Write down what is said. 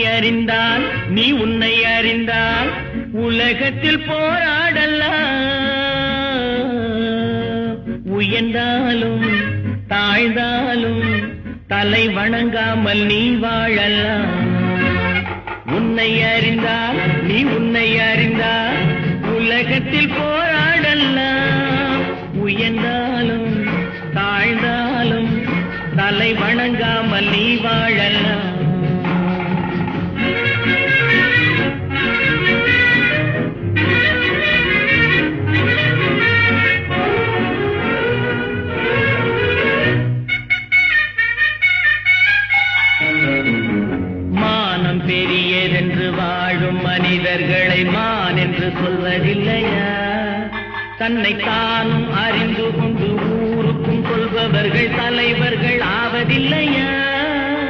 அறிந்தால் நீ உன்னை அறிந்தால் உலகத்தில் போராடலாம். உயர்ந்தாலும் தாழ்ந்தாலும் தலை வணங்காமல் நீ வாழலாம். உன்னை அறிந்தால் நீ உன்னை அறிந்தால் உலகத்தில் போராடலாம். உயர்ந்தாலும் தாழ்ந்தாலும் தலை வணங்காமல் நீ வாழலாம். மானம் பெரியதென்று வாழும் மனிதர்களை மான் என்று சொல்வதில்லையா? தன்னை தானும் அறிந்து கொண்டு ஊருக்கும் சொல்பவர்கள் தலைவர்கள்